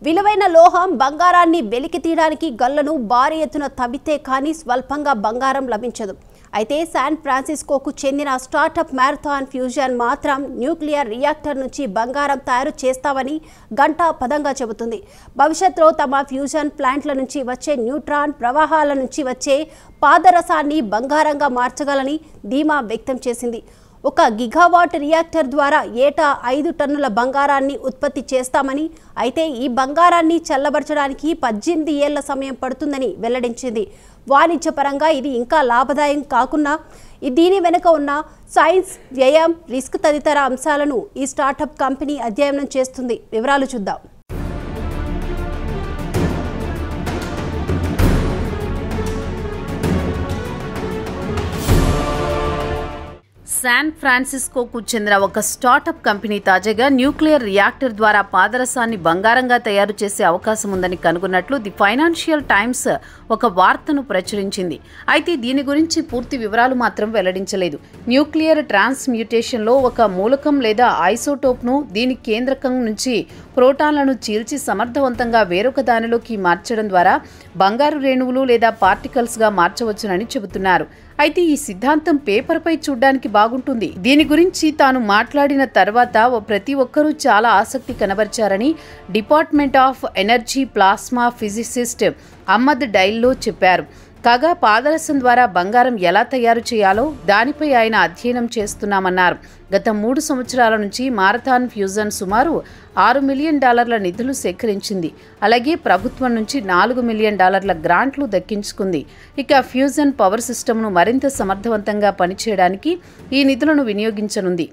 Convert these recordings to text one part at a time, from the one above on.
విలువైన లోహం బంగారాన్ని వెలికి తీయడానికి గల్లను భారీ ఎత్తున తవ్వితే కానీ స్వల్పంగా బంగారం లభించదు. అయితే శాన్ ఫ్రాన్సిస్కోకు చెందిన స్టార్టప్ మ్యారథాన్ ఫ్యూజన్ మాత్రం న్యూక్లియర్ రియాక్టర్ నుంచి బంగారం తయారు చేస్తామని ఘంటాపథంగా చెబుతుంది. భవిష్యత్తులో తమ ఫ్యూజన్ ప్లాంట్ల నుంచి వచ్చే న్యూట్రాన్ ప్రవాహాల నుంచి వచ్చే పాదరసాన్ని బంగారంగా మార్చగలని ధీమా వ్యక్తం చేసింది. 1 గిగావాట్ రియాక్టర్ ద్వారా ఏటా 5 టన్నుల బంగారాన్ని ఉత్పత్తి చేస్తామని, అయితే ఈ బంగారాన్ని చల్లబరచడానికి 18 ఏళ్ల సమయం పడుతుందని వెల్లడించింది. వాణిజ్యపరంగా ఇది ఇంకా లాభదాయం కాకున్నా దీని వెనుక ఉన్న సైన్స్, వ్యయం, రిస్క్ తదితర అంశాలను ఈ స్టార్టప్ కంపెనీ అధ్యయనం చేస్తుంది. వివరాలు చూద్దాం. శాన్ ఫ్రాన్సిస్కోకు చెందిన ఒక స్టార్టప్ కంపెనీ తాజాగా న్యూక్లియర్ రియాక్టర్ ద్వారా పాదరసాన్ని బంగారంగా తయారు చేసే అవకాశం ఉందని కనుగొన్నట్లు ది ఫైనాన్షియల్ టైమ్స్ ఒక వార్తను ప్రచురించింది. అయితే దీని గురించి పూర్తి వివరాలు మాత్రం వెల్లడించలేదు. న్యూక్లియర్ ట్రాన్స్మ్యూటేషన్లో ఒక మూలకం లేదా ఐసోటోప్ను దీని కేంద్రకం నుంచి ప్రోటాన్లను చీల్చి సమర్థవంతంగా వేరొక దానిలోకి మార్చడం ద్వారా బంగారు రేణువులు లేదా పార్టికల్స్గా మార్చవచ్చునని చెబుతున్నారు. అయితే ఈ సిద్ధాంతం పేపర్పై చూడ్డానికి బాగుంటుంది. దీని గురించి తాను మాట్లాడిన తర్వాత ప్రతి ఒక్కరూ చాలా ఆసక్తి కనబరిచారని department of energy plasma physicist Ahmed Diallo చెప్పారు. కాగా పాదరసం ద్వారా బంగారం ఎలా తయారు చేయాలో దానిపై ఆయన అధ్యయనం చేస్తున్నామన్నారు. గత 3 సంవత్సరాల నుంచి మారథాన్ ఫ్యూజన్ సుమారు $6 మిలియన్ నిధులు సేకరించింది. అలాగే ప్రభుత్వం నుంచి $4 మిలియన్ గ్రాంట్లు దక్కించుకుంది. ఇక ఫ్యూజన్ పవర్ సిస్టమ్ను మరింత సమర్థవంతంగా పనిచేయడానికి ఈ నిధులను వినియోగించనుంది.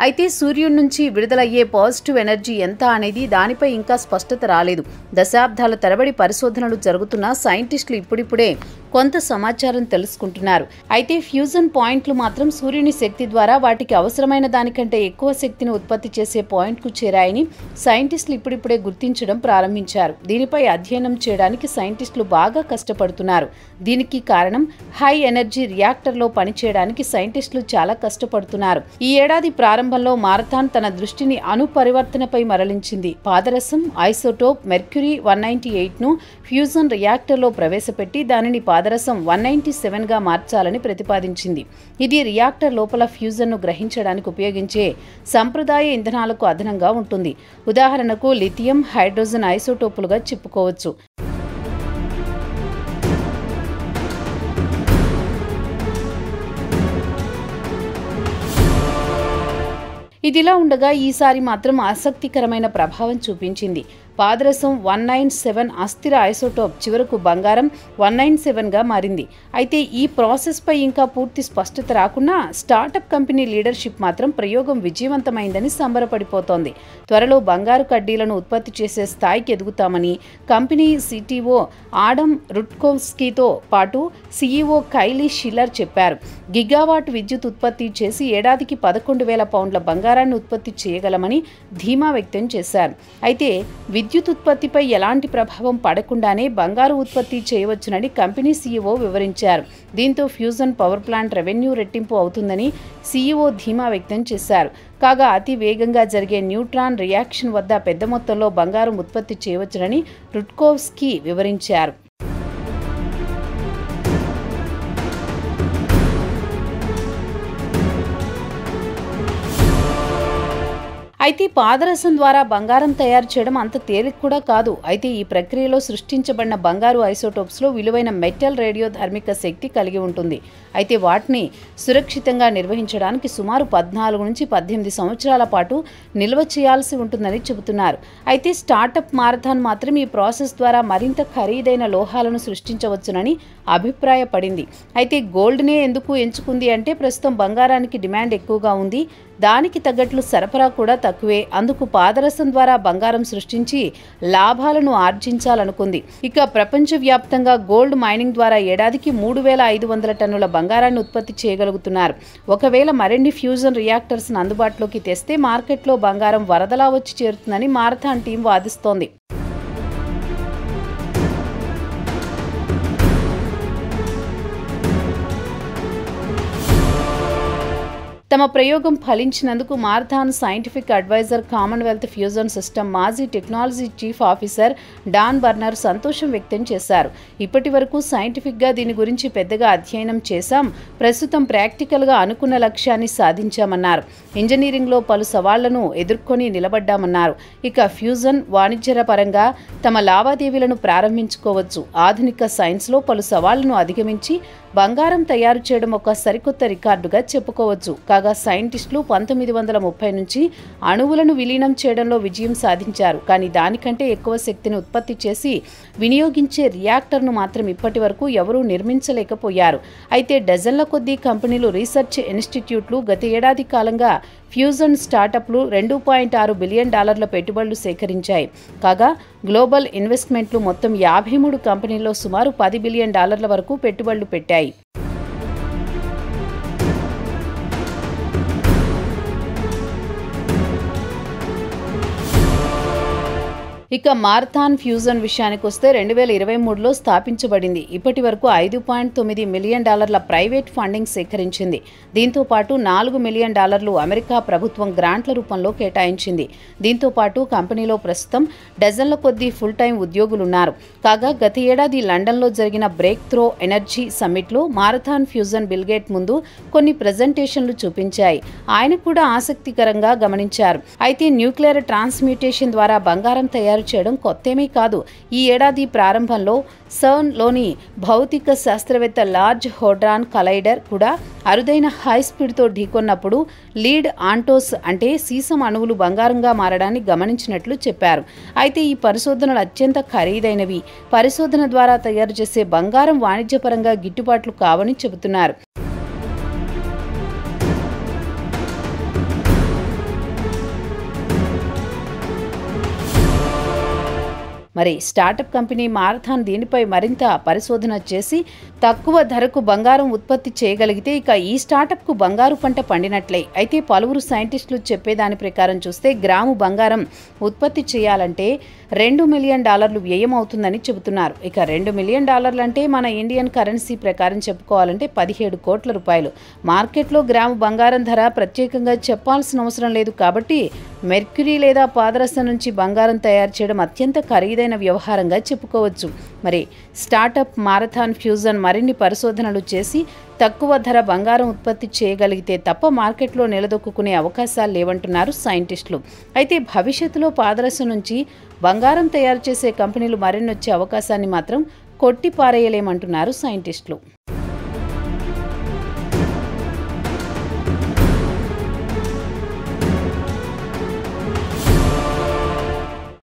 అయితే సూర్యుడి నుంచి విడుదలయ్యే పాజిటివ్ ఎనర్జీ ఎంత అనేది దానిపై ఇంకా స్పష్టత రాలేదు. దశాబ్దాల తరబడి పరిశోధనలు జరుగుతున్న సైంటిస్టులు ఇప్పుడిప్పుడే కొంత సమాచారం తెలుసుకుంటున్నారు. అయితే ఫ్యూజన్ పాయింట్లు మాత్రం సూర్యుని శక్తి ద్వారా వాటికి అవసరమైన దానికంటే ఎక్కువ శక్తిని ఉత్పత్తి చేసే పాయింట్కు చేరాయని సైంటిస్టులు ఇప్పుడిప్పుడే గుర్తించడం ప్రారంభించారు. దీనిపై అధ్యయనం చేయడానికి సైంటిస్టులు బాగా కష్టపడుతున్నారు. దీనికి కారణం హై ఎనర్జీ రియాక్టర్లో పనిచేయడానికి సైంటిస్టులు చాలా కష్టపడుతున్నారు. ఈ ఏడాది ప్రారంభంలో మారథాన్ తన దృష్టిని అణు పరివర్తనపై మరలించింది. పాదరసం ఐసోటోప్ మెర్క్యూరీ 198ను ఫ్యూజన్ రియాక్టర్లో ప్రవేశపెట్టి దానిని పాదరసం 197గా మార్చాలని ప్రతిపాదించింది. ఇది రియాక్టర్ లోపల ఫ్యూజన్ను గ్రహించడానికి ఉపయోగించే సంప్రదాయ ఇంధనాలకు అదనంగా ఉంటుంది. ఉదాహరణకు లిథియం, హైడ్రోజన్ ఐసోటోపులుగా చెప్పుకోవచ్చు. ఇదిలా ఉండగా ఈసారి మాత్రం ఆసక్తికరమైన ప్రభావం చూపించింది. పాదరసం 197 అస్థిర ఐసోటోప్ చివరకు బంగారం 197గా మారింది. అయితే ఈ ప్రాసెస్పై ఇంకా పూర్తి స్పష్టత రాకున్నా స్టార్టప్ కంపెనీ లీడర్షిప్ మాత్రం ప్రయోగం విజయవంతమైందని సంబరపడిపోతోంది. త్వరలో బంగారు కడ్డీలను ఉత్పత్తి చేసే స్థాయికి ఎదుగుతామని కంపెనీ సిటీఓ ఆడమ్ రుట్కోవ్స్కీతో పాటు సీఈఓ కైలీ షిల్లర్ చెప్పారు. గిగావాట్ విద్యుత్ ఉత్పత్తి చేసి ఏడాదికి 11,000 పౌండ్ల బంగారాన్ని ఉత్పత్తి చేయగలమని ధీమా వ్యక్తం చేశారు. అయితే విద్యుత్ ఉత్పత్తిపై ఎలాంటి ప్రభావం పడకుండానే బంగారు ఉత్పత్తి చేయవచ్చునని కంపెనీ సీఈఓ వివరించారు. దీంతో ఫ్యూజన్ పవర్ ప్లాంట్ రెవెన్యూ రెట్టింపు అవుతుందని సీఈఓ ధీమా వ్యక్తం చేశారు. కాగా అతి వేగంగా జరిగే న్యూట్రాన్ రియాక్షన్ వద్ద పెద్ద మొత్తంలో బంగారం ఉత్పత్తి చేయవచ్చునని రుట్కోవ్స్కీ వివరించారు. అయితే పాదరసం ద్వారా బంగారం తయారు చేయడం అంత తేలిక కూడా కాదు. అయితే ఈ ప్రక్రియలో సృష్టించబడిన బంగారు ఐసోటోప్స్లో విలువైన మెటల్ రేడియోధార్మిక శక్తి కలిగి ఉంటుంది. అయితే వాటిని సురక్షితంగా నిర్వహించడానికి సుమారు 14 నుంచి 18 సంవత్సరాల పాటు నిల్వ చేయాల్సి ఉంటుందని చెబుతున్నారు. అయితే స్టార్టప్ మారథాన్ మాత్రం ఈ ప్రాసెస్ ద్వారా మరింత ఖరీదైన లోహాలను సృష్టించవచ్చునని అభిప్రాయపడింది. అయితే గోల్డ్నే ఎందుకు ఎంచుకుంది అంటే ప్రస్తుతం బంగారానికి డిమాండ్ ఎక్కువగా ఉంది. దానికి తగ్గట్లు సరఫరా కూడా తక్కువే. అందుకు పాదరసం ద్వారా బంగారం సృష్టించి లాభాలను ఆర్జించాలనుకుంది. ఇక ప్రపంచవ్యాప్తంగా గోల్డ్ మైనింగ్ ద్వారా ఏడాదికి 3,500 టన్నుల బంగారాన్ని ఉత్పత్తి చేయగలుగుతున్నారు. ఒకవేళ మరిన్ని ఫ్యూజన్ రియాక్టర్స్ అందుబాటులోకి తెస్తే మార్కెట్లో బంగారం వరదలా వచ్చి చేరుతుందని మారథాన్ టీం వాదిస్తోంది. తమ ప్రయోగం ఫలించినందుకు Marathon scientific advisor Commonwealth fusion system మాజీ technology chief officer Dan Brunner సంతోషం వ్యక్తం చేశారు. ఇప్పటి వరకు సైంటిఫిక్గా దీని గురించి పెద్దగా అధ్యయనం చేశాం, ప్రస్తుతం ప్రాక్టికల్గా అనుకున్న లక్ష్యాన్ని సాధించామన్నారు. ఇంజనీరింగ్లో పలు సవాళ్లను ఎదుర్కొని నిలబడ్డామన్నారు. ఇక ఫ్యూజన్ వాణిజ్యపరంగా తమ లావాదేవీలను ప్రారంభించుకోవచ్చు. ఆధునిక సైన్స్లో పలు సవాళ్లను అధిగమించి బంగారం తయారు చేయడం ఒక సరికొత్త రికార్డుగా చెప్పుకోవచ్చు. కాగా సైంటిస్టులు 1930 నుంచి అణువులను విలీనం చేయడంలో విజయం సాధించారు. కానీ దానికంటే ఎక్కువ శక్తిని ఉత్పత్తి చేసి వినియోగించే రియాక్టర్ను మాత్రం ఇప్పటి వరకు ఎవరూ నిర్మించలేకపోయారు. అయితే డజన్ల కొద్దీ కంపెనీలు, రీసెర్చ్ ఇన్స్టిట్యూట్లు గత ఏడాది కాలంగా ఫ్యూజన్ స్టార్టప్లు $2.6 బిలియన్ పెట్టుబడులు సేకరించాయి. కాగా గ్లోబల్ ఇన్వెస్ట్మెంట్లు మొత్తం 53 కంపెనీల్లో సుమారు $10 బిలియన్ వరకు పెట్టుబడులు పెట్టాయి. ఇక మార్థాన్ ఫ్యూజన్ విషయానికి వస్తే 2023లో స్థాపించబడింది. ఇప్పటి వరకు $5.9 మిలియన్ ప్రైవేట్ ఫండింగ్ సేకరించింది. దీంతో పాటు $4 మిలియన్ అమెరికా ప్రభుత్వం గ్రాంట్ల రూపంలో కేటాయించింది. దీంతో పాటు కంపెనీలో ప్రస్తుతం డజన్ల కొద్దీ ఫుల్ టైం ఉద్యోగులున్నారు. కాగా గత ఏడాది లండన్లో జరిగిన బ్రేక్ త్రో ఎనర్జీ సమ్మిట్లో మారథాన్ ఫ్యూజన్ బిల్గేట్ ముందు కొన్ని ప్రెజెంటేషన్లు చూపించాయి. ఆయన కూడా ఆసక్తికరంగా గమనించారు. అయితే న్యూక్లియర్ ట్రాన్స్మ్యూటేషన్ ద్వారా బంగారం తయారు చేయడం కొత్తేమీ కాదు. ఈ ఏడాది ప్రారంభంలో సర్న్లోని భౌతిక శాస్త్రవేత్త లార్జ్ హోడ్రాన్ కలైడర్ కూడా అరుదైన హై స్పీడ్తో ఢీకొన్నప్పుడు లీడ్ ఆంటోస్ అంటే సీసం అణువులు బంగారంగా మారడాన్ని గమనించినట్లు చెప్పారు. అయితే ఈ పరిశోధనలు అత్యంత ఖరీదైనవి. పరిశోధన ద్వారా తయారు చేసే బంగారం వాణిజ్యపరంగా గిట్టుబాట్లు కావని చెబుతున్నారు. మరి స్టార్టప్ కంపెనీ మారథాన్ దీనిపై మరింత పరిశోధన చేసి తక్కువ ధరకు బంగారం ఉత్పత్తి చేయగలిగితే ఇక ఈ స్టార్టప్కు బంగారు పంట పండినట్లే. అయితే పలువురు సైంటిస్టులు చెప్పేదాని ప్రకారం చూస్తే గ్రాము బంగారం ఉత్పత్తి చేయాలంటే $2 మిలియన్ వ్యయం అవుతుందని చెబుతున్నారు. ఇక $2 మిలియన్ అంటే మన ఇండియన్ కరెన్సీ ప్రకారం చెప్పుకోవాలంటే 17 కోట్ల రూపాయలు. మార్కెట్లో గ్రాము బంగారం ధర ప్రత్యేకంగా చెప్పాల్సిన అవసరం లేదు. కాబట్టి మెర్క్యూరీ లేదా పాదరసం నుంచి బంగారం తయారు చేయడం అత్యంత ఖరీదైన వ్యవహారంగా చెప్పుకోవచ్చు. మరి స్టార్టప్ మారథాన్ ఫ్యూజన్ మరిన్ని పరిశోధనలు చేసి తక్కువ ధర బంగారం ఉత్పత్తి చేయగలిగితే తప్ప మార్కెట్లో నిలదొక్కునే అవకాశాలు లేవంటున్నారు సైంటిస్టులు. అయితే భవిష్యత్తులో పాదరసం నుంచి బంగారం తయారు చేసే కంపెనీలు మరిన్ని వచ్చే అవకాశాన్ని మాత్రం కొట్టిపారేయలేమంటున్నారు సైంటిస్టులు.